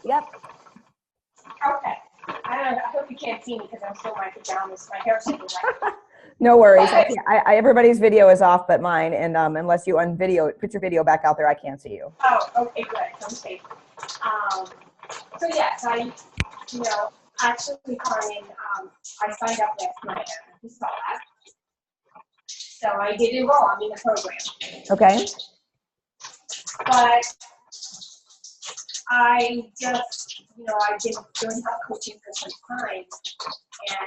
Yep. Okay. I hope you can't see me because I'm still in my pajamas. My hair's super wet. No worries. Everybody's video is off but mine, and unless you put your video back out there, I can't see you. Oh, okay, good. I'm safe. So yes, actually, Carmen, I signed up last night. You saw that. So I did enroll. I'm in the program. Okay. But I just, I've been doing health coaching for some time.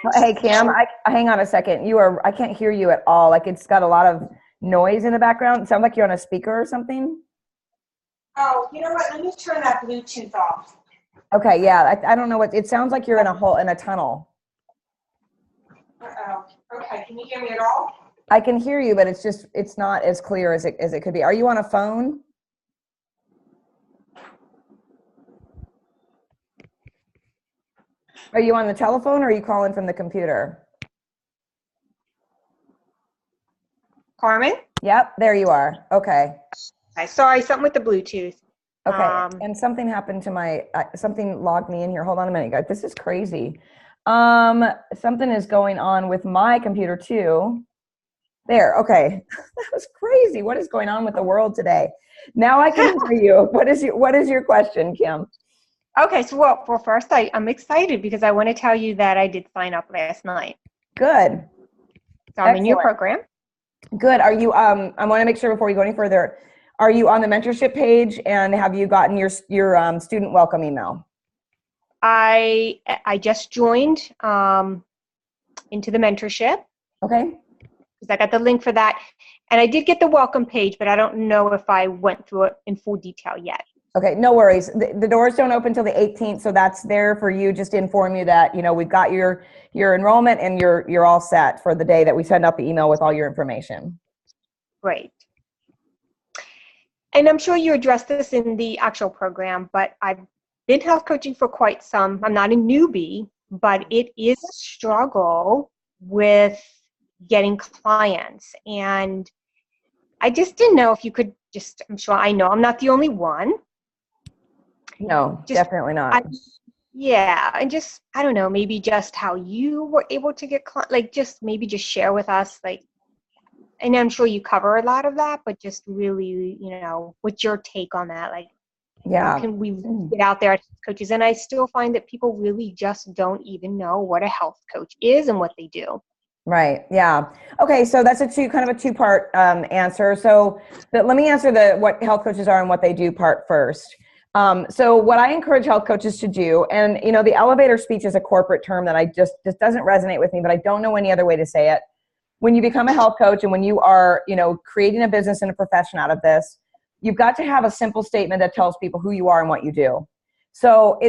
And hey, Cam, hang on a second. I can't hear you at all. Like it's got a lot of noise in the background. It sounds like you're on a speaker or something. Oh, you know what? Let me turn that Bluetooth off. Okay, yeah. I don't know it sounds like you're in a tunnel. Uh-oh. Okay, can you hear me at all? I can hear you, but it's not as clear as it could be. Are you on a phone? Are you on the telephone or are you calling from the computer? Carmen? Yep, there you are. Okay. Sorry, something with the Bluetooth. Okay, and something happened to something logged me in here. Hold on a minute, guys. This is crazy. Something is going on with my computer too. There, okay. That was crazy. What is going on with the world today? Now I can hear you. What is your question, Kim? Okay, so well, first I'm excited because I want to tell you that I did sign up last night. Good. So I'm in your program. Good. Are you, I want to make sure before we go any further, are you on the mentorship page and have you gotten your student welcome email? I just joined into the mentorship. Okay. Because I got the link for that. And I did get the welcome page, but I don't know if I went through it in full detail yet. Okay, no worries. The doors don't open till the 18th, so that's there for you, just to inform you that, we've got your enrollment and you're all set for the day that we send out the email with all your information. Great. And I'm sure you addressed this in the actual program, but I've been health coaching for I'm not a newbie, but it is a struggle with getting clients. And I just didn't know if you could I know I'm not the only one. No, definitely not. I don't know, maybe just how you were able to get maybe just share with us, and I'm sure you cover a lot of that, but just really, what's your take on that? How can we get out there as coaches? And I still find that people really just don't even know what a health coach is and what they do. Right. Yeah. Okay. So that's kind of a two-part answer. So let me answer what health coaches are and what they do part first. So what I encourage health coaches to do, and the elevator speech is a corporate term that I just doesn't resonate with me, but I don't know any other way to say it. When you become a health coach and when you are, creating a business and a profession out of this, you've got to have a simple statement that tells people who you are and what you do. So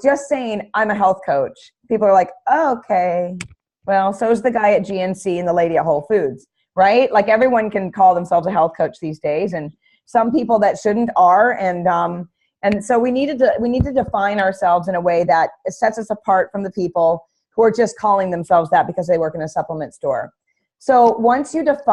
just saying I'm a health coach, people are like, oh, okay, well, so's the guy at GNC and the lady at Whole Foods, right? Like everyone can call themselves a health coach these days, and some people that shouldn't are, and so we need to define ourselves in a way that sets us apart from the people who are just calling themselves that because they work in a supplement store. So once you get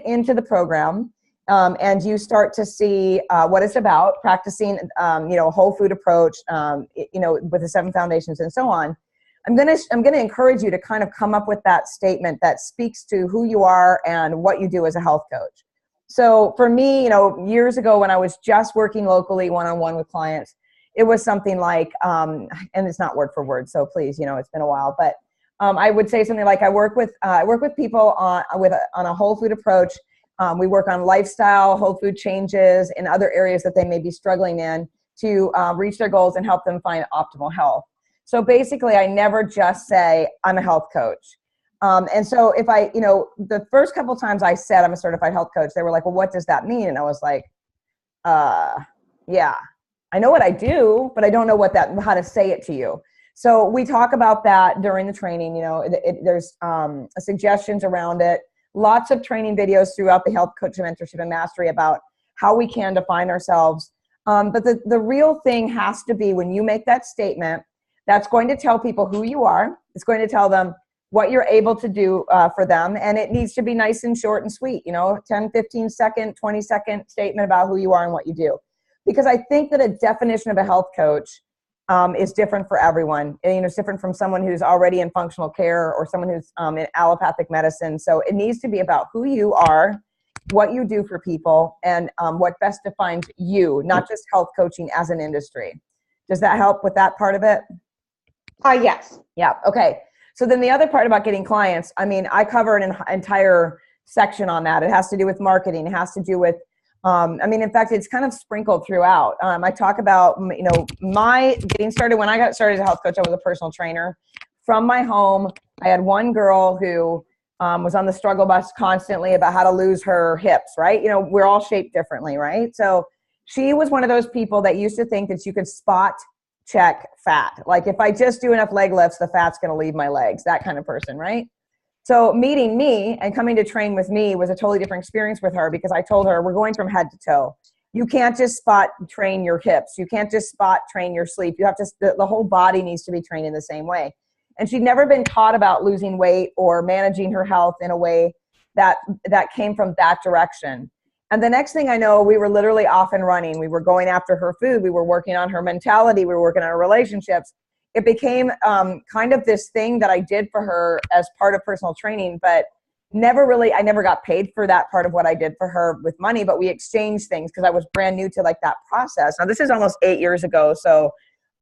into the program, and you start to see what it's about, practicing, a whole food approach, with the 7 foundations and so on, I'm gonna encourage you to kind of come up with that statement that speaks to who you are and what you do as a health coach. So for me, years ago when I was just working locally one-on-one with clients, it was something like, and it's not word for word, so please, it's been a while, but I would say something like I work with people on a whole food approach. We work on lifestyle, whole food changes in other areas that they may be struggling in to reach their goals and help them find optimal health. So basically, I never just say I'm a health coach. And so if the first couple times I said I'm a certified health coach, they were like, well, what does that mean? And I was like, yeah, I know what I do, but I don't know how to say it to you. So we talk about that during the training. There's suggestions around it. Lots of training videos throughout the Health Coaching Mentorship and Mastery about how we can define ourselves. But the real thing has to be when you make that statement, that's going to tell people who you are. It's going to tell them what you're able to do for them. And it needs to be nice and short and sweet, 10, 15 second, 20-second statement about who you are and what you do. because I think that a definition of a health coach is different for everyone. And, it's different from someone who's already in functional care or someone who's in allopathic medicine. So it needs to be about who you are, what you do for people, and what best defines you, not just health coaching as an industry. Does that help with that part of it? Yes. Yeah. Okay. So then the other part about getting clients, I mean, I cover an entire section on that. It has to do with marketing. It has to do with, in fact, it's kind of sprinkled throughout. I talk about, my getting started. When I got started as a health coach, I was a personal trainer. From my home, I had one girl who was on the struggle bus constantly about how to lose her hips, right? We're all shaped differently, right? So she was one of those people that used to think that you could spot check fat. Like if I just do enough leg lifts, the fat's going to leave my legs, that kind of person, right? So meeting me and coming to train with me was a totally different experience with her, because I told her, we're going from head to toe. You can't just spot train your hips. You can't just spot train your sleep. You have to, the whole body needs to be trained in the same way. And she'd never been taught about losing weight or managing her health in a way that came from that direction. And the next thing I know, we were literally off and running. We were going after her food. We were working on her mentality. We were working on her relationships. It became kind of this thing that I did for her as part of personal training, but I never got paid for that part of what I did for her with money, but we exchanged things because I was brand new to like that process. Now this is almost 8 years ago. So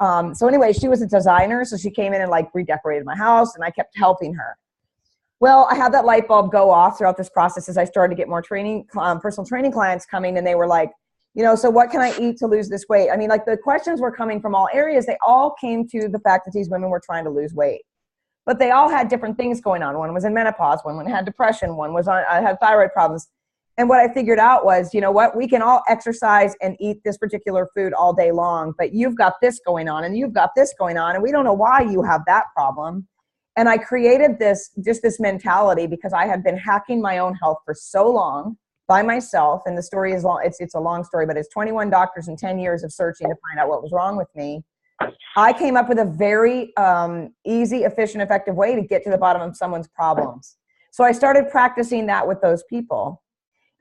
anyway, she was a designer. So she came in and like redecorated my house, and I kept helping her. Well, I had that light bulb go off throughout this process as I started to get more training, personal training clients coming, and they were like, so what can I eat to lose this weight? I mean, like the questions were coming from all areas. They all came to the fact that these women were trying to lose weight, but they all had different things going on. One was in menopause, one had depression, one was had thyroid problems. And what I figured out was, we can all exercise and eat this particular food all day long, but you've got this going on and you've got this going on, and we don't know why you have that problem. And I created this mentality because I had been hacking my own health for so long by myself. And the story is long. It's a long story, but it's 21 doctors and 10 years of searching to find out what was wrong with me. I came up with a very easy, efficient, effective way to get to the bottom of someone's problems. So I started practicing that with those people.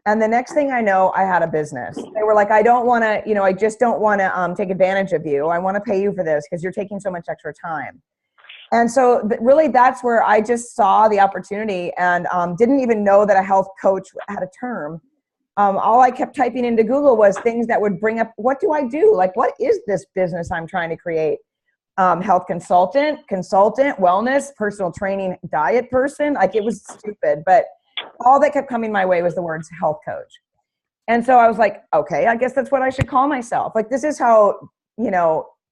And the next thing I know, I had a business. They were like, I don't want to, I just don't want to take advantage of you. I want to pay you for this because you're taking so much extra time. And so really that's where I just saw the opportunity, and didn't even know that a health coach had a term. All I kept typing into Google was things that would bring up, what do I do? Like, what is this business I'm trying to create? Health consultant, wellness, personal training, diet person. Like it was stupid, but all that kept coming my way was the words health coach. And so I was like, okay, I guess that's what I should call myself. Like, this is how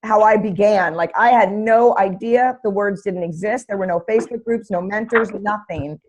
I began. Like, I had no idea. The words didn't exist. There were no Facebook groups, no mentors, nothing.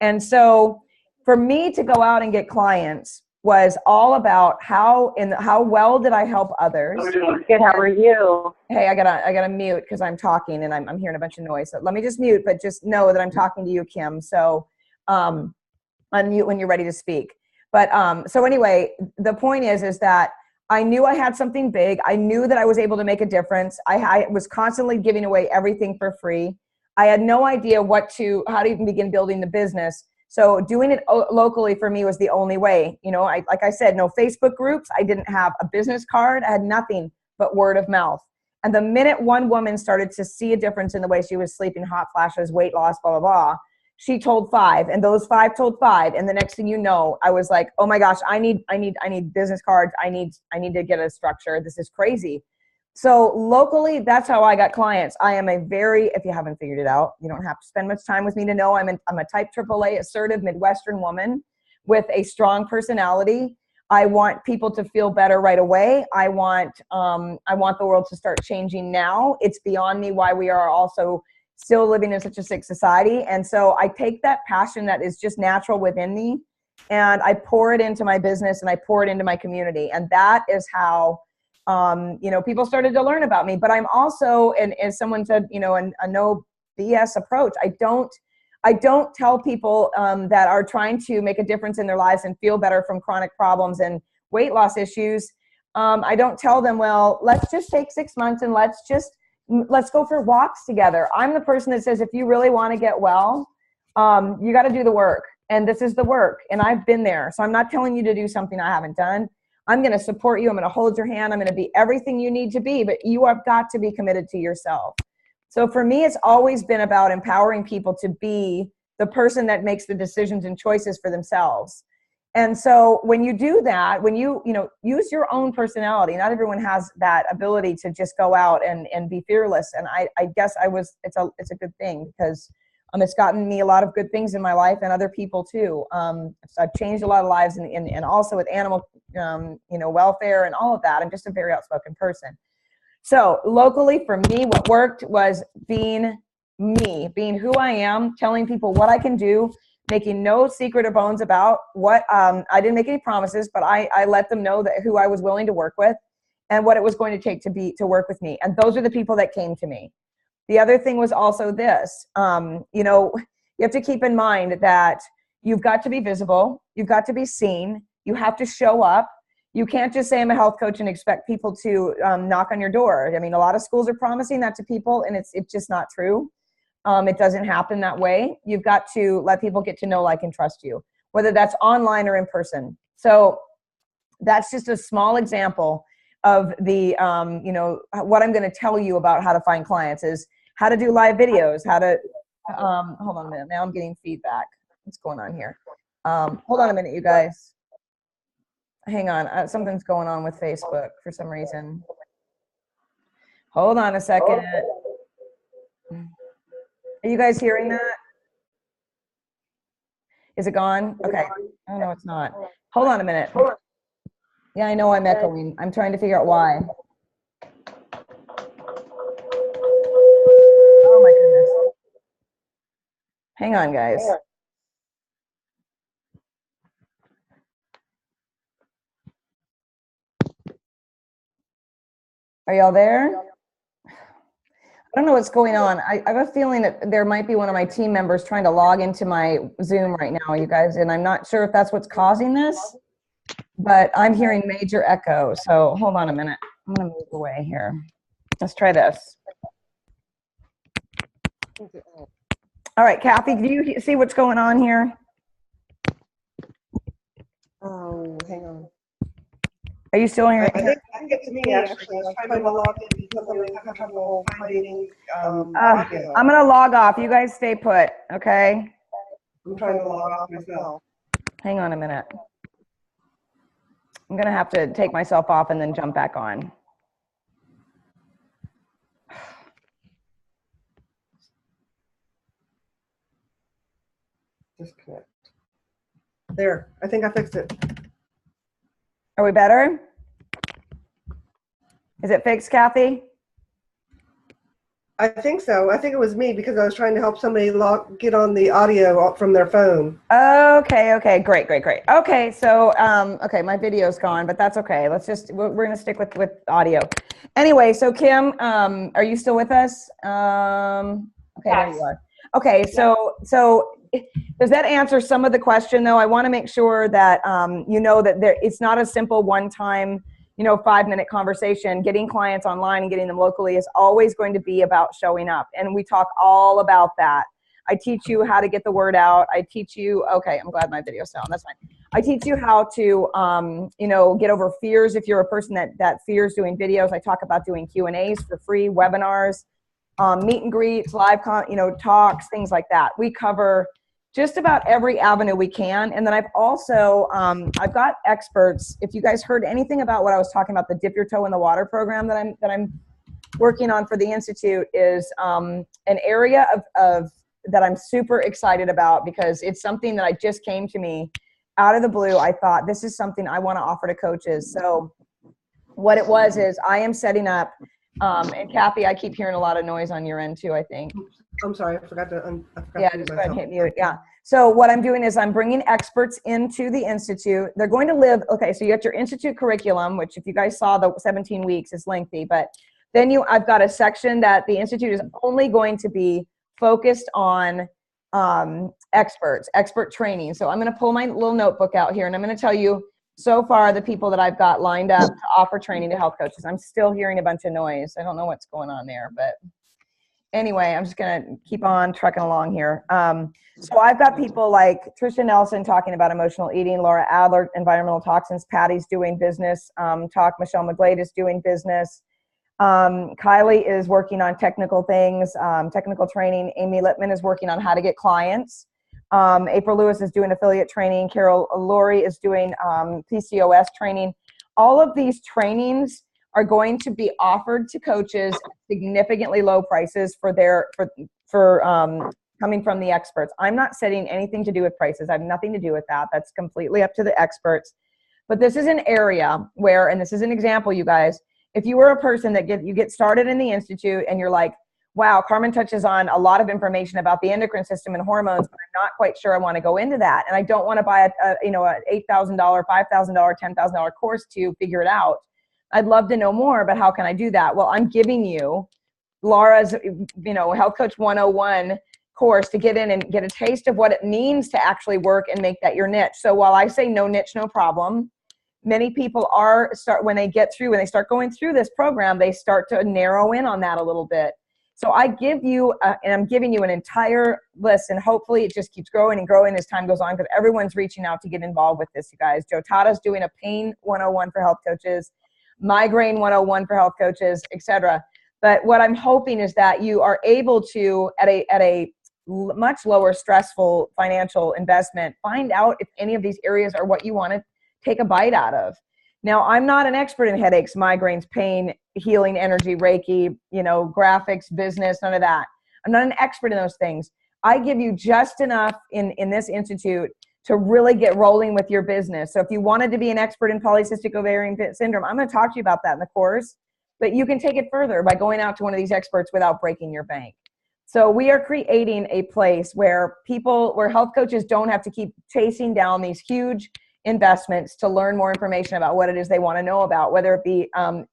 And so for me to go out and get clients was all about how well did I help others. Good. How are you? Hey, I gotta mute because I'm talking and I'm hearing a bunch of noise. So let me just mute, but just know that I'm talking to you, Kim. So unmute when you're ready to speak. But so anyway, the point is that I knew I had something big. I knew that I was able to make a difference. I was constantly giving away everything for free. I had no idea how to even begin building the business. So doing it locally for me was the only way. Like I said, no Facebook groups. I didn't have a business card. I had nothing but word of mouth. And the minute one woman started to see a difference in the way she was sleeping, hot flashes, weight loss, blah, blah, blah, she told 5, and those 5 told 5. And the next thing you know, I was like, oh my gosh, I need business cards. I need to get a structure. This is crazy. So locally, that's how I got clients. I am if you haven't figured it out, you don't have to spend much time with me to know I'm a type AAA assertive Midwestern woman with a strong personality. I want people to feel better right away. I want the world to start changing now. It's beyond me why we are also still living in such a sick society. And so I take that passion that is just natural within me, and I pour it into my business, and I pour it into my community. And that is how, people started to learn about me. But I'm also, and as someone said, a no BS approach. I don't tell people that are trying to make a difference in their lives and feel better from chronic problems and weight loss issues. I don't tell them, well, let's just take 6 months and let's go for walks together. I'm the person that says, if you really want to get well, you got to do the work. And this is the work. And I've been there. So I'm not telling you to do something I haven't done. I'm going to support you. I'm going to hold your hand. I'm going to be everything you need to be, but you have got to be committed to yourself. So for me, it's always been about empowering people to be the person that makes the decisions and choices for themselves. And so when you do that, when you use your own personality, not everyone has that ability to just go out and be fearless. And I guess it's a good thing, because it's gotten me a lot of good things in my life, and other people too. So I've changed a lot of lives, and also with animal, welfare and all of that. I'm just a very outspoken person. So locally for me, what worked was being me, being who I am, telling people what I can do, making no secret or bones about what, I didn't make any promises, but I let them know that who I was willing to work with and what it was going to take to work with me. And those are the people that came to me. The other thing was also this, you have to keep in mind that you've got to be visible. You've got to be seen. You have to show up. You can't just say I'm a health coach and expect people to knock on your door. I mean, a lot of schools are promising that to people, and it's just not true. It doesn't happen that way. You've got to let people get to know, like, and trust you, whether that's online or in person. So that's just a small example of the, what I'm going to tell you about how to find clients is how to do live videos, how to, hold on a minute. Now I'm getting feedback. What's going on here? Hold on a minute, you guys. Hang on. Something's going on with Facebook for some reason. Hold on a second. Are you guys hearing that? Is it gone? Okay. Oh, no, it's not. Hold on a minute. Yeah, I know I'm echoing. I'm trying to figure out why. Oh, my goodness. Hang on, guys. Are y'all there? I don't know what's going on. I have a feeling that there might be one of my team members trying to log into my Zoom right now, you guys, and I'm not sure if that's what's causing this, but I'm hearing major echo. So hold on a minute. I'm going to move away here. Let's try this. All right, Kathy, do you see what's going on here? Oh, hang on. Are you still hearing? I think it's me, actually. I was trying to log in because I'm having trouble finding audio. I'm going to log off. You guys stay put, okay? I'm trying to log off myself. Hang on a minute. I'm going to have to take myself off and then jump back on. Disconnect. There, I think I fixed it. Are we better? Is it fixed, Kathy? I think so. I think it was me because I was trying to help somebody get on the audio from their phone. Okay, great. Okay, so, okay, my video's gone, but that's okay. We're going to stick with audio. Anyway, so Kim, are you still with us? Okay, there you are. Okay, so does that answer some of the question, though? I want to make sure that you know that it's not a simple one-time, 5-minute conversation. Getting clients online and getting them locally is always going to be about showing up, and we talk all about that. I teach you how to get the word out. I teach you, okay, I'm glad my video's down, that's fine. I teach you how to, get over fears if you're a person that fears doing videos. I talk about doing Q&As for free, webinars, meet and greets, live, talks, things like that. We cover just about every avenue we can. And then I've also, I've got experts. If you guys heard anything about what I was talking about, the Dip Your Toe in the Water program that I'm working on for the Institute is an area of that I'm super excited about, because it's something that just came to me out of the blue. I thought this is something I want to offer to coaches. So what it was is I am setting up, and Kathy, I keep hearing a lot of noise on your end too, I think. I'm sorry, I forgot to yeah, just go ahead and hit mute. Yeah. So what I'm doing is I'm bringing experts into the Institute. They're going to live, okay, so you got your Institute curriculum, which if you guys saw the 17 weeks is lengthy, but then I've got a section that the Institute is only going to be focused on expert training. So I'm going to pull my little notebook out here, and I'm going to tell you so far the people that I've got lined up to offer training to health coaches. I'm still hearing a bunch of noise. I don't know what's going on there, but anyway, I'm just going to keep on trucking along here. So I've got people like Trisha Nelson talking about emotional eating, Laura Adler, environmental toxins, Patty's doing business talk, Michelle McGlade is doing business. Kylie is working on technical things, technical training. Amy Littman is working on how to get clients. April Lewis is doing affiliate training. Carol Laurie is doing PCOS training. All of these trainings are going to be offered to coaches at significantly low prices for coming from the experts. I'm not setting anything to do with prices. I have nothing to do with that. That's completely up to the experts. But this is an area where, and this is an example, you guys, if you were a person that you get started in the Institute and you're like, wow, Carmen touches on a lot of information about the endocrine system and hormones, but I'm not quite sure I want to go into that. And I don't want to buy a $8,000, $5,000, $10,000 course to figure it out. I'd love to know more, but how can I do that? Well, I'm giving you Laura's, Health Coach 101 course to get in and get a taste of what it means to actually work and make that your niche. So while I say no niche, no problem, many people when they start going through this program, they start to narrow in on that a little bit. So I give you, and I'm giving you an entire list, and hopefully it just keeps growing and growing as time goes on, because everyone's reaching out to get involved with this, you guys. Joe Tada's doing a pain 101 for health coaches, migraine 101 for health coaches, etc. But what I'm hoping is that you are able to, at a much lower stressful financial investment, find out if any of these areas are what you want to take a bite out of. Now, I'm not an expert in headaches, migraines, pain, healing, energy, Reiki, graphics, business, none of that. I'm not an expert in those things. I give you just enough in this Institute to really get rolling with your business. So if you wanted to be an expert in polycystic ovarian syndrome, I'm going to talk to you about that in the course, but you can take it further by going out to one of these experts without breaking your bank. So we are creating a place where health coaches don't have to keep chasing down these huge investments to learn more information about what it is they want to know about, whether it be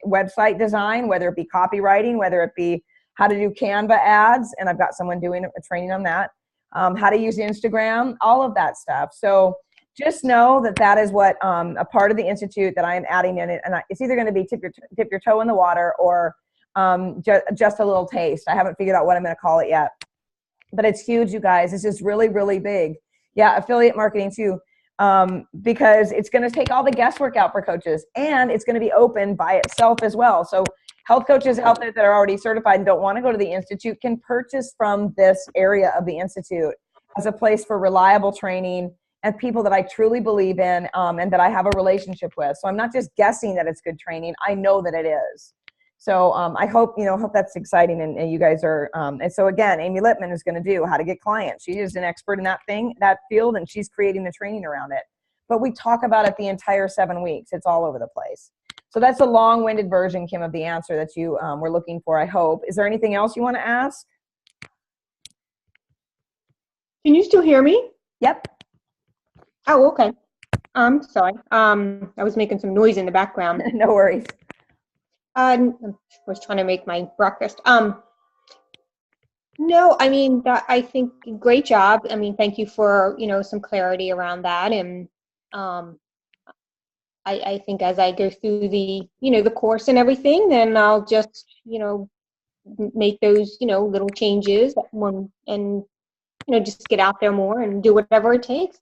website design, whether it be copywriting, whether it be how to do Canva ads, and I've got someone doing a training on that, how to use Instagram, all of that stuff. So just know that is what a part of the Institute that I am adding in it, and it's either going to be dip your toe in the water or just a little taste. I haven't figured out what I'm going to call it yet, but it's huge, you guys. It's just really, really big. Yeah, affiliate marketing too. Because it's going to take all the guesswork out for coaches, and it's going to be open by itself as well. So health coaches out there that are already certified and don't want to go to the Institute can purchase from this area of the Institute as a place for reliable training and people that I truly believe in and that I have a relationship with. So I'm not just guessing that it's good training. I know that it is. So I hope that's exciting, and you guys are. And so again, Amy Littman is going to do how to get clients. She is an expert in that field, and she's creating the training around it. But we talk about it the entire 7 weeks. It's all over the place. So that's a long-winded version, Kim, of the answer that you were looking for, I hope. Is there anything else you want to ask? Can you still hear me? Yep. Oh, okay. I'm sorry. I was making some noise in the background. No worries. I was trying to make my breakfast. No, I mean, I think great job. I mean, thank you for, some clarity around that. And I think as I go through the course and everything, then I'll just, make those, little changes and just get out there more and do whatever it takes.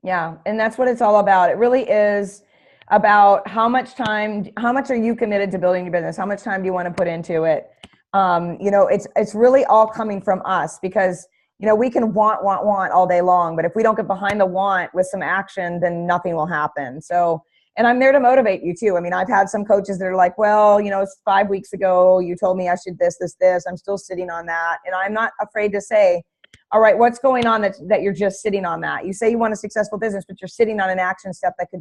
Yeah. And that's what it's all about. It really is about how much are you committed to building your business? How much time do you want to put into it? It's really all coming from us, because, we can want all day long, but if we don't get behind the want with some action, then nothing will happen. So, and I'm there to motivate you too. I mean, I've had some coaches that are like, well, it's 5 weeks ago, you told me I should this. I'm still sitting on that. And I'm not afraid to say, all right, what's going on that you're just sitting on that? You say you want a successful business, but you're sitting on an action step that could,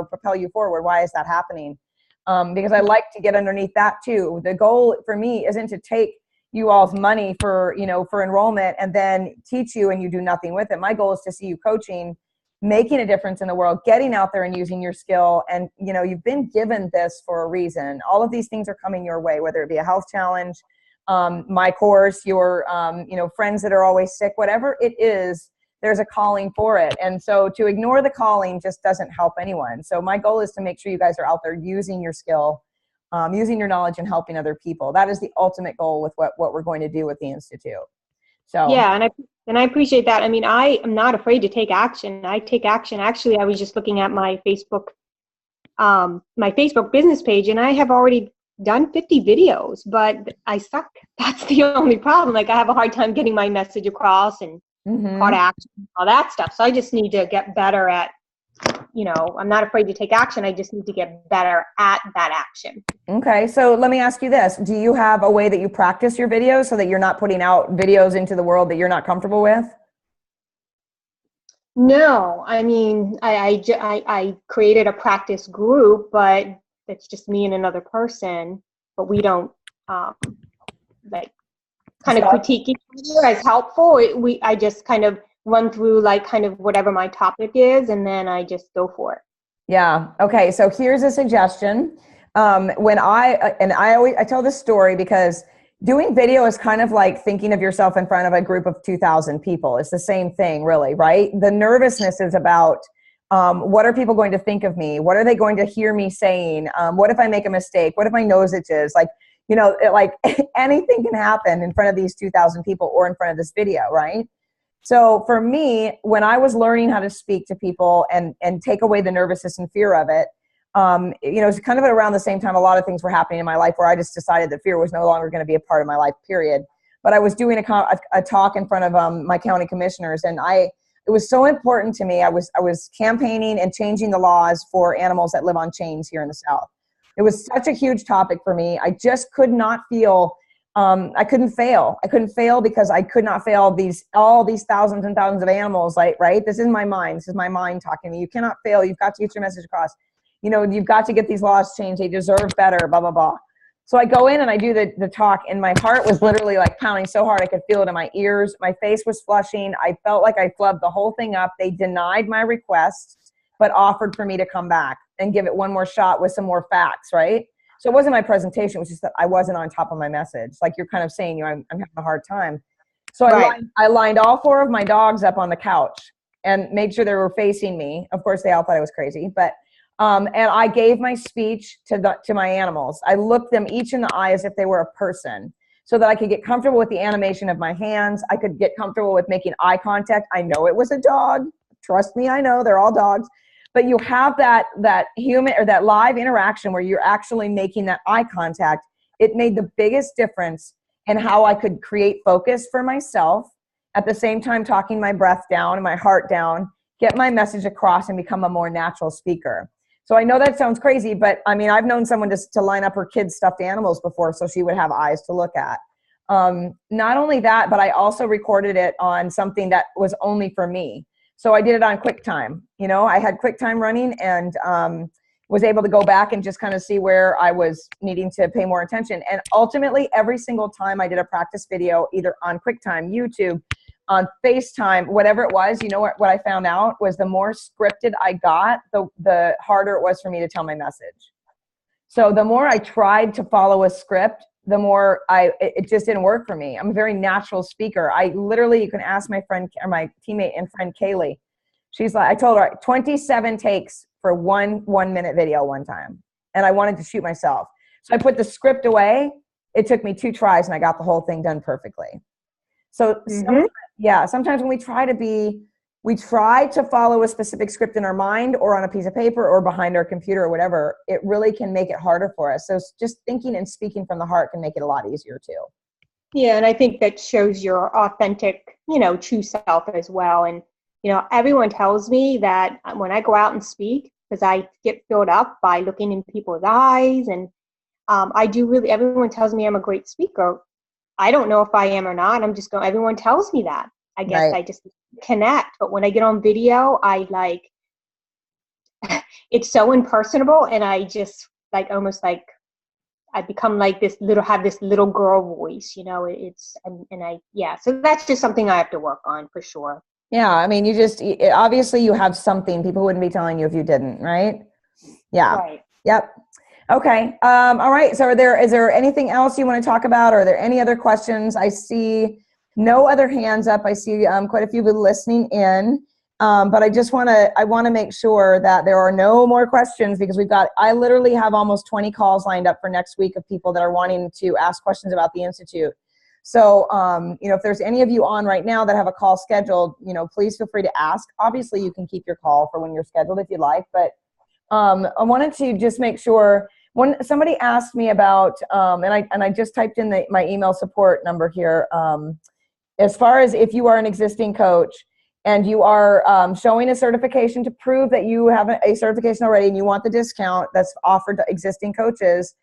propel you forward. Why is that happening? Because I like to get underneath that too. The goal for me isn't to take you all's money for enrollment and then teach you and you do nothing with it. My goal is to see you coaching, making a difference in the world, getting out there and using your skill. And, you've been given this for a reason. All of these things are coming your way, whether it be a health challenge, my course, your, friends that are always sick, whatever it is, there's a calling for it. And so to ignore the calling just doesn't help anyone. So my goal is to make sure you guys are out there using your skill using your knowledge and helping other people. That is the ultimate goal with what we're going to do with the Institute. So yeah, and I appreciate that. I mean, I am not afraid to take action. I take action. Actually, I was just looking at my Facebook business page, and I have already done 50 videos, but I suck. That's the only problem. Like, I have a hard time getting my message across and call to action, all that stuff. So I just need to get better at, I'm not afraid to take action. I just need to get better at that action. Okay, so let me ask you this. Do you have a way that you practice your videos so that you're not putting out videos into the world that you're not comfortable with? No, I mean, I created a practice group, but it's just me and another person, but we don't kind of critique each other as helpful. I just kind of run through kind of whatever my topic is, and then I just go for it. Yeah. Okay. So here's a suggestion. When I tell this story because doing video is kind of like thinking of yourself in front of a group of 2,000 people. It's the same thing, really, right? The nervousness is about what are people going to think of me? What are they going to hear me saying? What if I make a mistake? What if my nose itches? Anything can happen in front of these 2,000 people or in front of this video, right? So for me, when I was learning how to speak to people and take away the nervousness and fear of it, it's kind of around the same time a lot of things were happening in my life where I just decided that fear was no longer going to be a part of my life, period. But I was doing a talk in front of my county commissioners, and it was so important to me. I was campaigning and changing the laws for animals that live on chains here in the South. It was such a huge topic for me. I just could not feel, I couldn't fail. I couldn't fail because I could not fail all these thousands and thousands of animals, right? This is my mind. This is my mind talking to me. You cannot fail. You've got to get your message across. You've got to get these laws changed. They deserve better, blah, blah, blah. So I go in and I do the talk, and my heart was literally pounding so hard I could feel it in my ears. My face was flushing. I felt like I flubbed the whole thing up. They denied my request, but offered for me to come back and give it one more shot with some more facts, right? So it wasn't my presentation. It was just that I wasn't on top of my message. Like you're kind of saying, I'm having a hard time. So I lined all 4 of my dogs up on the couch and made sure they were facing me. Of course, they all thought I was crazy, but and I gave my speech to my animals. I looked them each in the eye as if they were a person so that I could get comfortable with the animation of my hands. I could get comfortable with making eye contact. I know it was a dog. Trust me, I know they're all dogs. But you have that human or that live interaction where you're actually making that eye contact. It made the biggest difference in how I could create focus for myself, at the same time talking my breath down and my heart down, get my message across and become a more natural speaker. So I know that sounds crazy, but I mean, I've known someone to line up her kids' stuffed animals before so she would have eyes to look at. Not only that, but I also recorded it on something that was only for me. So I did it on QuickTime. I had QuickTime running and was able to go back and just kind of see where I was needing to pay more attention. And ultimately, every single time I did a practice video, either on QuickTime, YouTube, on FaceTime, whatever it was, what I found out was the more scripted I got, the harder it was for me to tell my message. So the more I tried to follow a script, the more it just didn't work for me. I'm a very natural speaker. You can ask my friend or my teammate and friend Kaylee. She's like, I told her 27 takes for one 1-minute video one time. And I wanted to shoot myself. So I put the script away. It took me 2 tries and I got the whole thing done perfectly. So sometimes when we try to follow a specific script in our mind or on a piece of paper or behind our computer or whatever, it really can make it harder for us. So just thinking and speaking from the heart can make it a lot easier too. Yeah, and I think that shows your authentic, true self as well. And, everyone tells me that when I go out and speak, because I get filled up by looking in people's eyes, and everyone tells me I'm a great speaker. I don't know if I am or not. Everyone tells me that. I guess I just connect. But when I get on video, it's so impersonable, and I just almost I become this little girl voice, so that's just something I have to work on for sure. Yeah. I mean, obviously you have something. People wouldn't be telling you if you didn't, right? Yeah. Right. Yep. Okay. All right. So is there anything else you want to talk about? Or are there any other questions? I see no other hands up. I see quite a few people listening in. But I want to make sure that there are no more questions, because I literally have almost 20 calls lined up for next week of people that are wanting to ask questions about the Institute. So, if there's any of you on right now that have a call scheduled, please feel free to ask. Obviously you can keep your call for when you're scheduled if you'd like, but I wanted to just make sure. When somebody asked me about, and I just typed in my email support number here, as far as if you are an existing coach and you are showing a certification to prove that you have a certification already and you want the discount that's offered to existing coaches,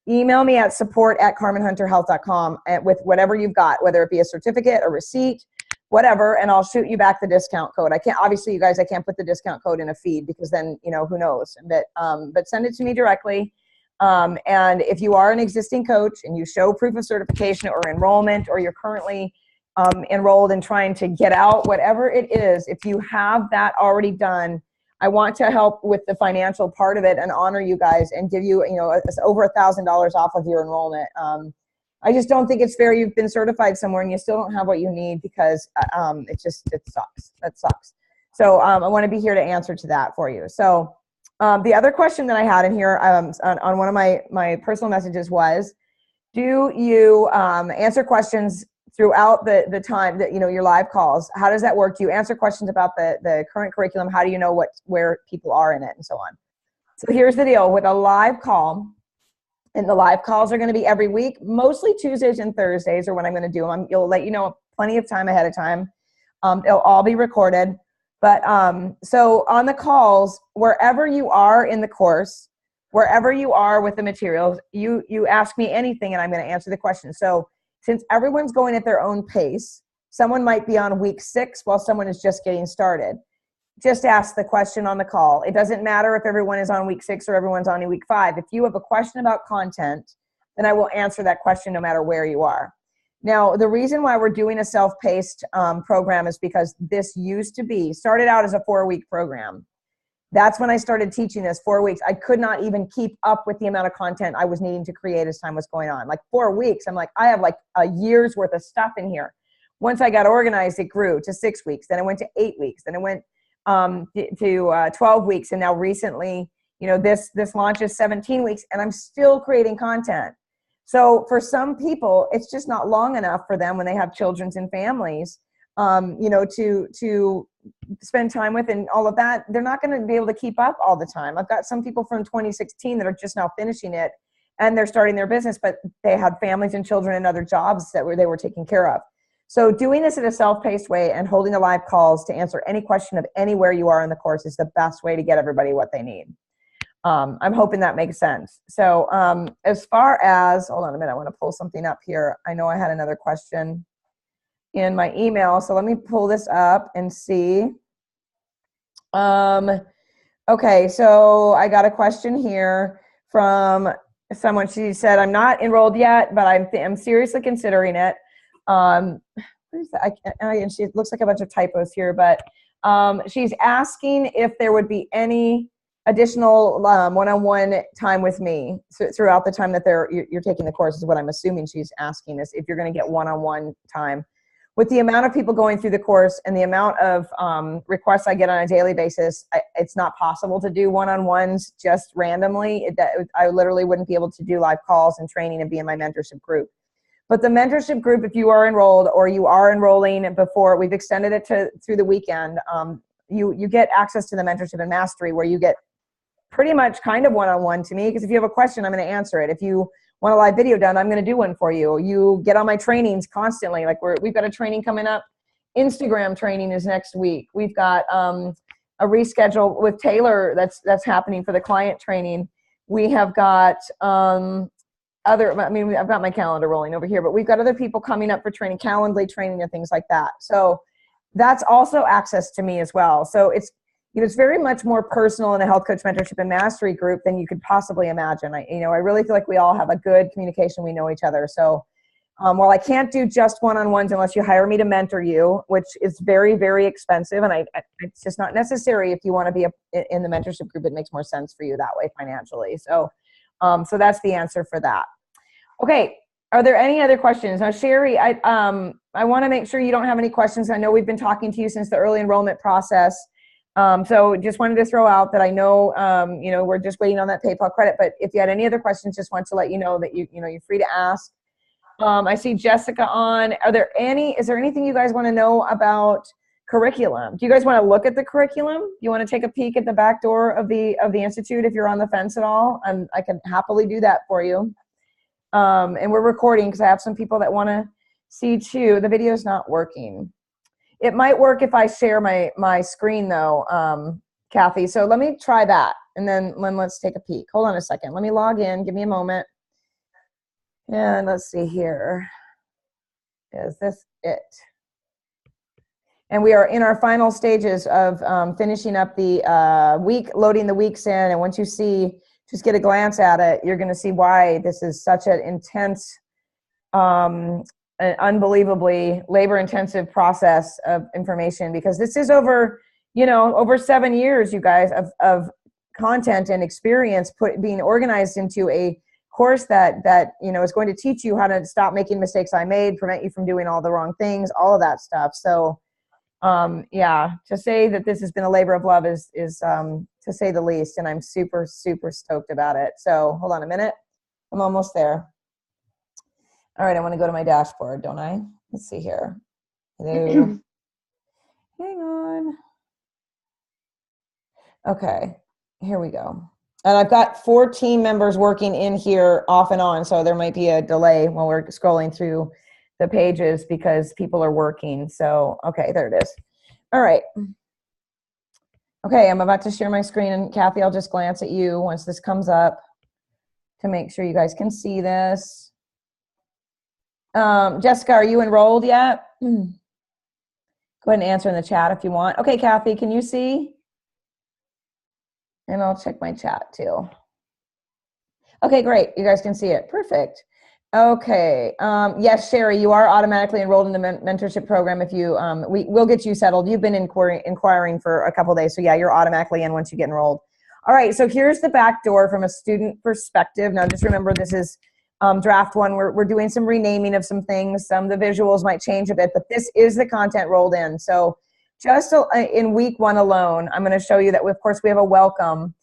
email me at support@carmenhunterhealth.com with whatever you've got, whether it be a certificate, a receipt, whatever, and I'll shoot you back the discount code. I can't, obviously, you guys, I can't put the discount code in a feed because then, who knows, but send it to me directly. And if you are an existing coach and you show proof of certification or enrollment, or you're currently enrolled and trying to get out, whatever it is, if you have that already done, I want to help with the financial part of it and honor you guys and give you, over $1,000 off of your enrollment. I just don't think it's fair. You've been certified somewhere and you still don't have what you need, because it sucks. That sucks. So I want to be here to answer to that for you. So the other question that I had in here on one of my personal messages was, do you answer questions throughout the time that, your live calls? How does that work? Do you answer questions about the current curriculum? How do you know where people are in it, and so on? So here's the deal with a live call, and the live calls are going to be every week, mostly Tuesdays and Thursdays are when I'm going to do them. You'll let you know plenty of time ahead of time. They'll all be recorded. But so on the calls, wherever you are in the course, wherever you are with the materials, you ask me anything and I'm going to answer the question. So since everyone's going at their own pace, someone might be on week 6 while someone is just getting started. Just ask the question on the call. It doesn't matter if everyone is on week 6 or everyone's on week 5. If you have a question about content, then I will answer that question no matter where you are. Now, the reason why we're doing a self-paced program is because this started out as a 4-week program. That's when I started teaching this, 4 weeks. I could not even keep up with the amount of content I was needing to create as time was going on. Like 4 weeks, I'm like, I have like a year's worth of stuff in here. Once I got organized, it grew to 6 weeks. Then it went to 8 weeks. Then it went to 12 weeks. And now recently, this launch is 17 weeks and I'm still creating content. So for some people, it's just not long enough for them when they have children and families, to spend time with and all of that. They're not going to be able to keep up all the time. I've got some people from 2016 that are just now finishing it and they're starting their business, but they had families and children and other jobs that they were taking care of. So doing this in a self-paced way and holding the live calls to answer any question of anywhere you are in the course is the best way to get everybody what they need. I'm hoping that makes sense. So as far as, hold on a minute, I want to pull something up here. I know I had another question in my email, so let me pull this up and see. Okay, so I got a question here from someone. She said, I'm not enrolled yet, but I'm seriously considering it. What is that? And she looks like a bunch of typos here, but she's asking if there would be any additional one-on-one time with me throughout the time that you're taking the course, is what I'm assuming she's asking, is if you're going to get one-on-one time. With the amount of people going through the course and the amount of requests I get on a daily basis, it's not possible to do one-on-ones just randomly. I literally wouldn't be able to do live calls and training and be in my mentorship group. But the mentorship group, if you are enrolled or you are enrolling before, we've extended it through the weekend. You get access to the mentorship and mastery, where you get pretty much kind of one-on-one to me, because if you have a question, I'm going to answer it. If you want a live video done, I'm going to do one for you. You get on my trainings constantly. Like we've got a training coming up. Instagram training is next week. We've got a reschedule with Taylor that's happening for the client training. We have got I've got my calendar rolling over here, but we've got other people coming up for training, Calendly training and things like that. So that's also access to me as well. So it's very much more personal in a health coach mentorship and mastery group than you could possibly imagine. I really feel like we all have a good communication. We know each other. So while I can't do just one-on-ones unless you hire me to mentor you, which is very, very expensive, and it's just not necessary if you want to be in the mentorship group. It makes more sense for you that way financially. So that's the answer for that. Okay. Are there any other questions? Now, Sherry, I I want to make sure you don't have any questions. I know we've been talking to you since the early enrollment process. So just wanted to throw out that I know, you know, we're just waiting on that PayPal credit, but if you had any other questions, just want to let you know that you're free to ask. I see Jessica on. Is there anything you guys want to know about curriculum? Do you guys want to look at the curriculum? You want to take a peek at the back door of the Institute if you're on the fence at all? I can happily do that for you. And we're recording because I have some people that want to see too. The video's not working. It might work if I share my screen though, Kathy. So let me try that, and then let's take a peek. Hold on a second. Let me log in. Give me a moment. And let's see here. Is this it? And we are in our final stages of finishing up the week, loading the weeks in. And once you see, just get a glance at it, you're going to see why this is such an intense, an unbelievably labor-intensive process of information, because this is over 7 years, you guys, of content and experience being organized into a course that is going to teach you how to stop making mistakes I made, prevent you from doing all the wrong things, all of that stuff. So yeah, to say that this has been a labor of love is to say the least, and I'm super, super stoked about it. So hold on a minute. I'm almost there. All right, I want to go to my dashboard, don't I? Let's see here. Hello. Hang on. Okay, here we go. And I've got 4 team members working in here off and on, so there might be a delay when we're scrolling through the pages because people are working. So, okay, there it is. All right. Okay, I'm about to share my screen, and Kathy, I'll just glance at you once this comes up to make sure you guys can see this. Jessica, are you enrolled yet? Go ahead and answer in the chat if you want. Okay, Kathy, can you see? And I'll check my chat too. Okay, great. You guys can see it. Perfect. Okay. Yes, Sherry, you are automatically enrolled in the mentorship program. If you, we'll get you settled. You've been inquiring for a couple of days. So yeah, you're automatically in once you get enrolled. All right. So here's the back door from a student perspective. Now just remember, this is draft 1. We're doing some renaming of some things. Some of the visuals might change a bit, but this is the content rolled in. So just in week 1 alone, I'm going to show you that, of course, we have a welcome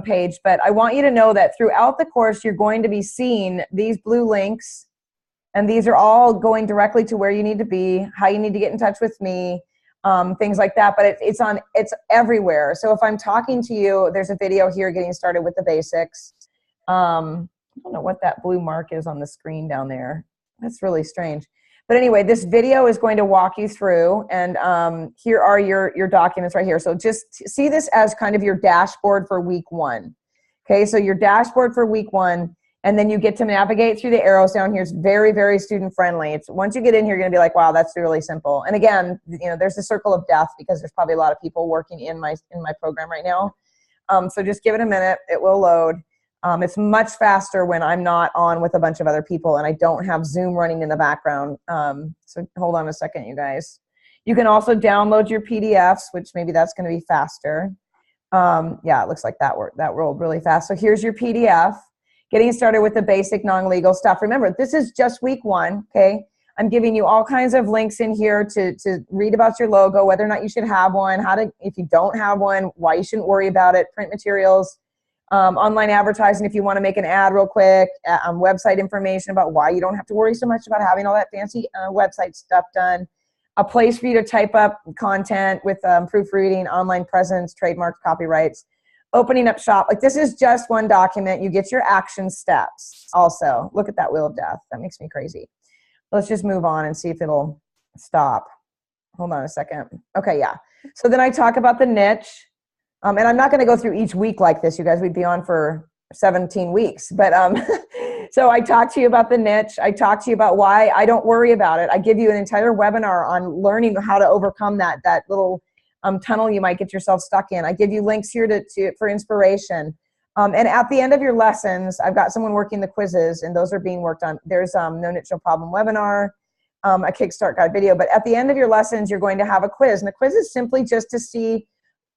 page, but I want you to know that throughout the course, you're going to be seeing these blue links, and these are all going directly to where you need to be, how you need to get in touch with me, things like that, but it's everywhere. So if I'm talking to you, there's a video here getting started with the basics. I don't know what that blue mark is on the screen down there. That's really strange. But anyway, this video is going to walk you through, and here are your documents right here. So just see this as kind of your dashboard for week 1. Okay, so your dashboard for week 1, and then you get to navigate through the arrows down here. It's very, very student friendly. It's once you get in here, you're gonna be like, wow, that's really simple. And again, there's the circle of death because there's probably a lot of people working in my program right now. So just give it a minute, it will load. It's much faster when I'm not on with a bunch of other people and I don't have Zoom running in the background. So hold on a second, you guys. You can also download your PDFs, which maybe that's going to be faster. Yeah, it looks like that rolled really fast. So here's your PDF. Getting started with the basic non-legal stuff. Remember, this is just week 1, okay? I'm giving you all kinds of links in here to read about your logo, whether or not you should have one, if you don't have one, why you shouldn't worry about it, print materials, online advertising if you want to make an ad real quick, website information about why you don't have to worry so much about having all that fancy website stuff done, a place for you to type up content with proofreading, online presence, trademarks, copyrights, opening up shop. Like, this is just one document. You get your action steps also. Look at that wheel of death. That makes me crazy. Let's just move on and see if it'll stop. Hold on a second. Okay, yeah. So then I talk about the niche. And I'm not going to go through each week like this, you guys. We'd be on for 17 weeks. But so I talk to you about the niche. I talk to you about why I don't worry about it. I give you an entire webinar on learning how to overcome that little tunnel you might get yourself stuck in. I give you links here for inspiration. And at the end of your lessons, I've got someone working the quizzes, and those are being worked on. There's No Niche, No Problem webinar, a Kickstart Guide video. But at the end of your lessons, you're going to have a quiz. And the quiz is simply just to see,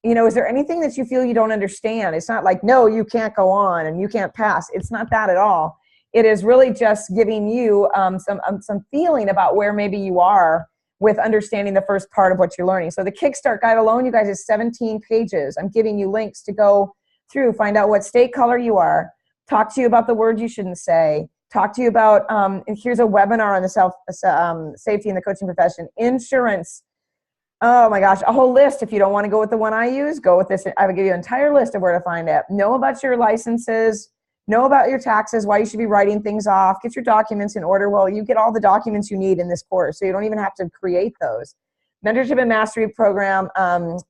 is there anything that you feel you don't understand? It's not like, no, you can't go on and you can't pass. It's not that at all. it is really just giving you some feeling about where maybe you are with understanding the first part of what you're learning. So the Kickstart guide alone, you guys, is 17 pages. I'm giving you links to go through, find out what state color you are, talk to you about the words you shouldn't say, talk to you about, here's a webinar on the safety in the coaching profession, insurance. Oh my gosh, a whole list. If you don't want to go with the one I use, go with this. I will give you an entire list of where to find it. Know about your licenses, know about your taxes, why you should be writing things off, get your documents in order. Well, you get all the documents you need in this course, so you don't even have to create those. Mentorship and Mastery Program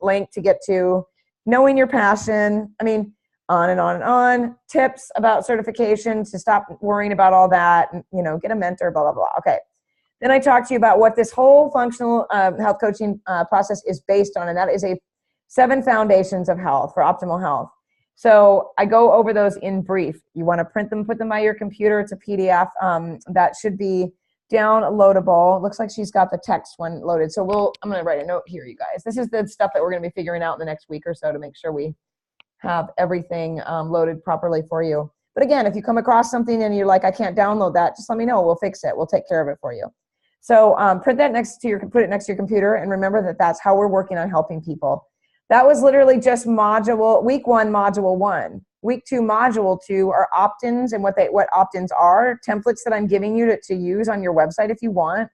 link to get to knowing your passion. I mean, on and on and on. Tips about certification to stop worrying about all that. You know, get a mentor, blah, blah, blah. Okay. Then I talked to you about what this whole functional health coaching process is based on, and that is 7 foundations of health for optimal health. So I go over those in brief. You want to print them, put them by your computer. It's a PDF that should be downloadable. Looks like she's got the text one loaded. So I'm going to write a note here, you guys. This is the stuff that we're going to be figuring out in the next week or so to make sure we have everything loaded properly for you. But again, if you come across something and you're like, I can't download that, just let me know. We'll fix it. We'll take care of it for you. So put it next to your computer, and remember that that's how we're working on helping people. That was literally just week 1, module 1. Week 2, module 2 are opt-ins and what opt-ins are, templates that I'm giving you to use on your website if you want.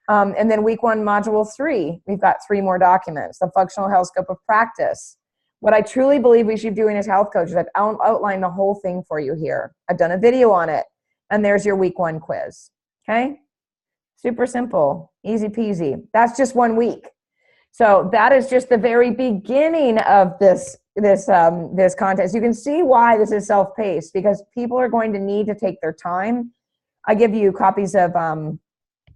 And then week 1, module 3, we've got 3 more documents. The functional health scope of practice. What I truly believe we should be doing as health coaches, I've outlined the whole thing for you here. I've done a video on it. And there's your week 1 quiz. Okay? Super simple. Easy peasy. That's just 1 week. So that is just the very beginning of this contest. You can see why this is self-paced, because people are going to need to take their time. I give you copies of an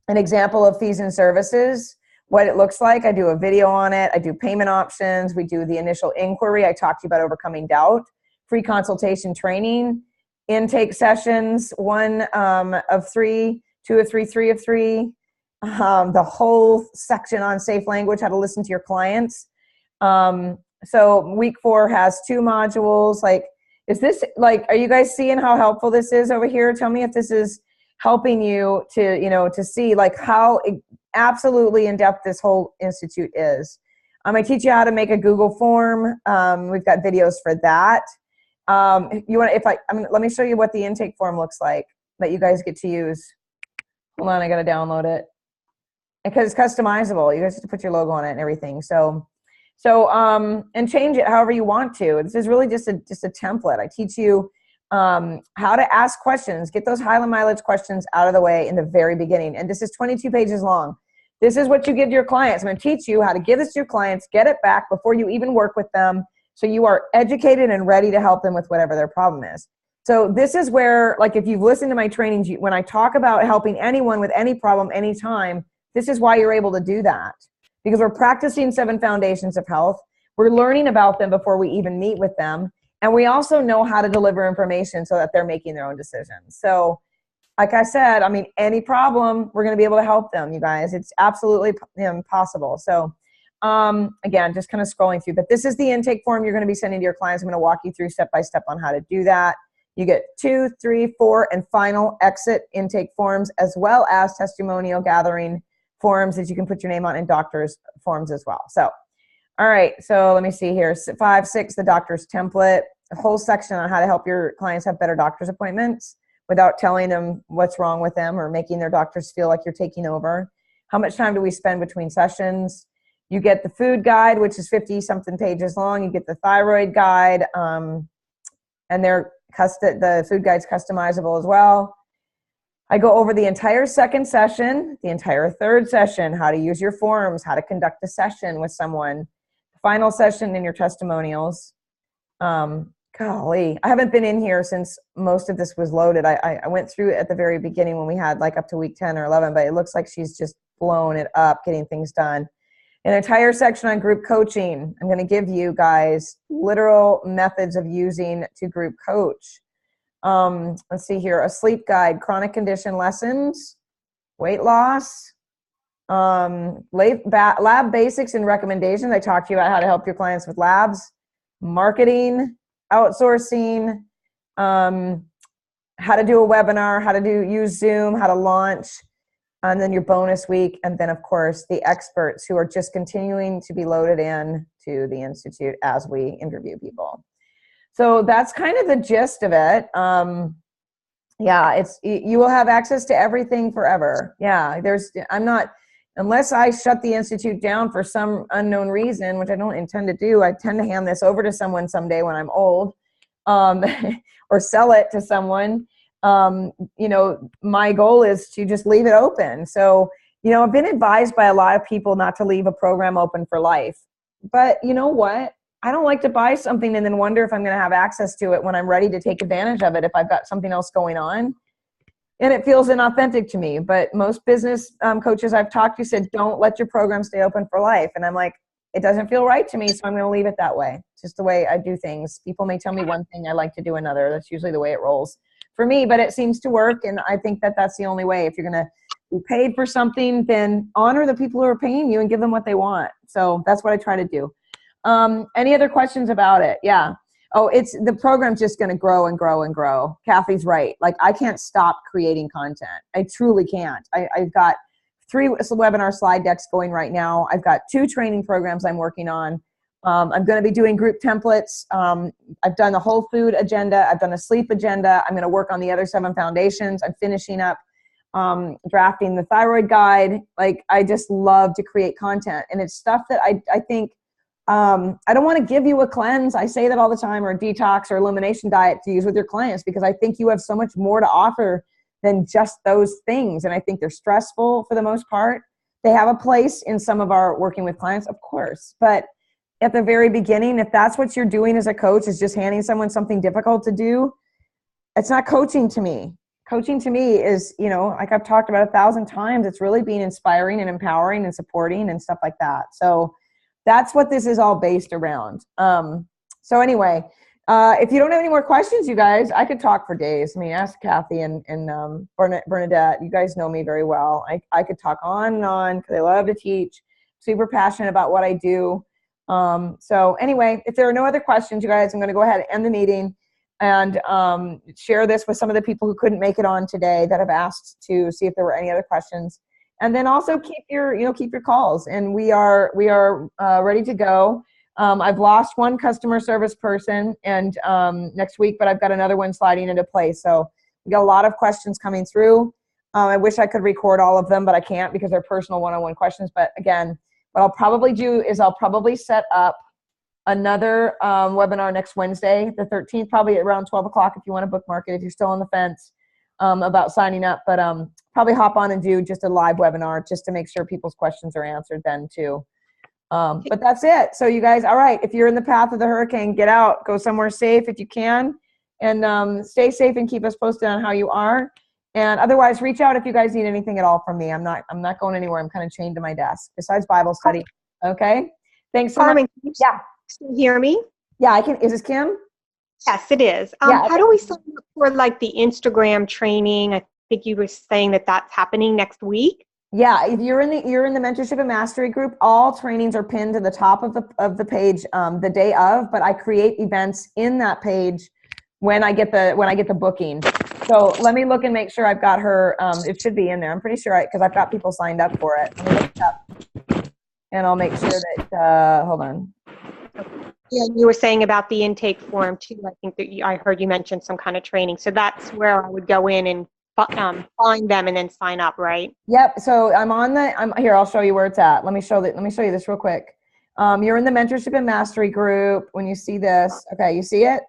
example of fees and services, what it looks like. I do a video on it. I do payment options. We do the initial inquiry. I talked to you about overcoming doubt, free consultation training, intake sessions, 1 of 3, 2 of 3, 3 of 3. The whole section on safe language, how to listen to your clients. So week 4 has 2 modules. Like, are you guys seeing how helpful this is over here? Tell me if this is helping you to see like how absolutely in depth this whole institute is. I teach you how to make a Google form. We've got videos for that. Let me show you what the intake form looks like that you guys get to use. Hold on, I got to download it. Because it's customizable. You guys have to put your logo on it and everything. So and change it however you want to. This is really just a template. I teach you how to ask questions, get those high mileage questions out of the way in the very beginning. And this is 22 pages long. This is what you give to your clients. I'm going to teach you how to give this to your clients, get it back before you even work with them, so you are educated and ready to help them with whatever their problem is. So this is where, like, if you've listened to my trainings, when I talk about helping anyone with any problem anytime, this is why you're able to do that, because we're practicing 7 foundations of health. We're learning about them before we even meet with them. And we also know how to deliver information so that they're making their own decisions. So like I said, any problem, we're going to be able to help them, you guys. It's absolutely possible. So again, just kind of scrolling through, but this is the intake form you're going to be sending to your clients. I'm going to walk you through step by step on how to do that. You get 2, 3, 4, and final exit intake forms, as well as testimonial gathering forms that you can put your name on, and doctor's forms as well. So, all right, so let me see here. 5, 6, the doctor's template, a whole section on how to help your clients have better doctor's appointments without telling them what's wrong with them or making their doctors feel like you're taking over. How much time do we spend between sessions? You get the food guide, which is 50-something pages long. You get the thyroid guide, and the food guide's customizable as well. I go over the entire second session, the entire third session, how to use your forms, how to conduct a session with someone, the final session, and your testimonials. Golly, I haven't been in here since most of this was loaded. I went through it at the very beginning when we had like up to week 10 or 11, but it looks like she's just blown it up, getting things done. An entire section on group coaching. I'm going to give you guys literal methods of using to group coach. Let's see here, a sleep guide, chronic condition lessons, weight loss, lab basics and recommendations. I talked to you about how to help your clients with labs, marketing, outsourcing, how how to do a webinar, how to use Zoom, how to launch, and then your bonus week. And then of course the experts who are just continuing to be loaded in to the Institute as we interview people. So that's kind of the gist of it. Yeah, you will have access to everything forever. Yeah, unless I shut the Institute down for some unknown reason, which I don't intend to do, I tend to hand this over to someone someday when I'm old, or sell it to someone. You know, my goal is to just leave it open. So, you know, I've been advised by a lot of people not to leave a program open for life. But you know what? I don't like to buy something and then wonder if I'm going to have access to it when I'm ready to take advantage of it if I've got something else going on. And it feels inauthentic to me. But most business coaches I've talked to said, don't let your program stay open for life. And I'm like, it doesn't feel right to me, so I'm going to leave it that way. It's just the way I do things. People may tell me one thing, I like to do another. That's usually the way it rolls for me, but it seems to work. And I think that that's the only way. If you're going to be paid for something, then honor the people who are paying you and give them what they want. So that's what I try to do. Any other questions about it? Yeah. Oh, the program's just going to grow and grow and grow. Kathy's right. Like, I can't stop creating content. I truly can't. I've got 3 webinar slide decks going right now. I've got 2 training programs I'm working on. I'm going to be doing group templates. I've done the whole food agenda. I've done a sleep agenda. I'm going to work on the other 7 foundations. I'm finishing up drafting the thyroid guide. Like, I just love to create content. And it's stuff that I think, I don't want to give you a cleanse. I say that all the time, or a detox or elimination diet to use with your clients, because I think you have so much more to offer than just those things. And I think they're stressful for the most part. They have a place in some of our working with clients, of course. But at the very beginning, if that's what you're doing as a coach, is just handing someone something difficult to do, it's not coaching to me. Coaching to me is, you know, like I've talked about 1,000 times, it's really being inspiring and empowering and supporting and stuff like that. So that's what this is all based around. So anyway, if you don't have any more questions, you guys, I could talk for days. I mean, ask Kathy and Bernadette. You guys know me very well. I could talk on and on because I love to teach. Super passionate about what I do. So anyway, if there are no other questions, you guys, I'm going to go ahead and end the meeting and share this with some of the people who couldn't make it on today that have asked to see if there were any other questions. And then also keep your calls. And we are ready to go. I've lost 1 customer service person and next week, but I've got another one sliding into place. So we got a lot of questions coming through. I wish I could record all of them, but I can't because they're personal one-on-one questions. But again, what I'll probably do is I'll probably set up another webinar next Wednesday, the 13th, probably around 12 o'clock if you want to bookmark it, if you're still on the fence about signing up. But probably hop on and do just a live webinar just to make sure people's questions are answered then too. But that's it. So you guys, all right, if you're in the path of the hurricane, get out, go somewhere safe if you can, and stay safe and keep us posted on how you are. And otherwise, reach out if you guys need anything at all from me. I'm not going anywhere. I'm kind of chained to my desk besides Bible study. Okay. Thanks so Carmen, much. can you Yeah. still hear me? Yeah, I can. Is this Kim? Yes, it is. Yeah, How do we sign up for like the Instagram training? I think you were saying that that's happening next week. Yeah, if you're in the mentorship and mastery group, all trainings are pinned to the top of the page the day of, but I create events in that page when I get the booking. So let me look and make sure I've got her. It should be in there. I'm pretty sure because I've got people signed up for it. Let me look it up, and I'll make sure that. Hold on. Yeah, you were saying about the intake form too. I think that I heard you mention some kind of training. So that's where I would go in and find them and then sign up, right? Yep. So I'm here. I'll show you where it's at. Let me show you this real quick. You're in the mentorship and mastery group. When you see this, okay, you see it?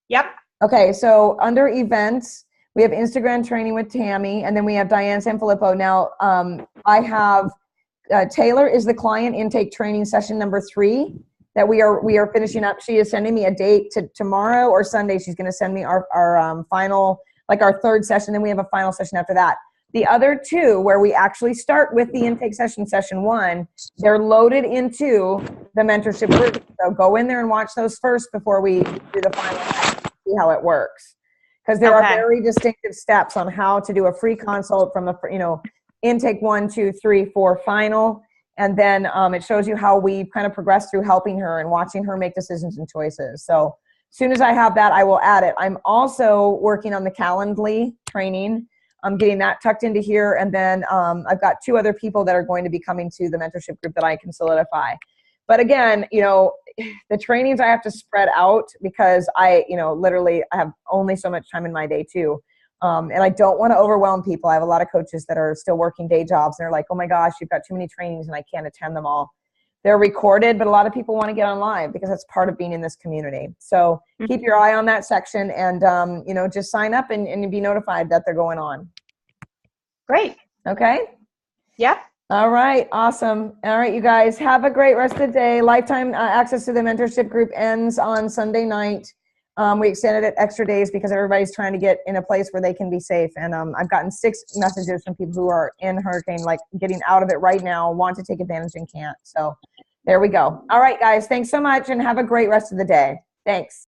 Yep. Okay. So under events, we have Instagram training with Tammy, and then we have Diane Sanfilippo. Now, I have Taylor is the client intake training session number 3 that we are finishing up. She is sending me a date to tomorrow or Sunday. She's going to send me our final, like our 3rd session. Then we have a final session after that. The other 2, where we actually start with the intake session 1, they're loaded into the mentorship group. So go in there and watch those first before we do the final session, see how it works. Because there are very distinctive steps on how to do a free consult from intake 1, 2, 3, 4 final. And then it shows you how we kind of progress through helping her and watching her make decisions and choices. So soon as I have that, I will add it. I'm also working on the Calendly training. I'm getting that tucked into here. And then I've got 2 other people that are going to be coming to the mentorship group that I can solidify. But again, you know, the trainings I have to spread out because literally I have only so much time in my day too. And I don't want to overwhelm people. I have a lot of coaches that are still working day jobs and they're like, oh my gosh, you've got too many trainings and I can't attend them all. They're recorded, but a lot of people want to get on live because that's part of being in this community. So keep your eye on that section and, just sign up and be notified that they're going on. Great. Okay. Yeah. All right. Awesome. All right, you guys have a great rest of the day. Lifetime access to the mentorship group ends on Sunday night. We extended it extra days because everybody's trying to get in a place where they can be safe. And I've gotten 6 messages from people who are in hurricane, like getting out of it right now, want to take advantage and can't. So there we go. All right, guys. Thanks so much and have a great rest of the day. Thanks.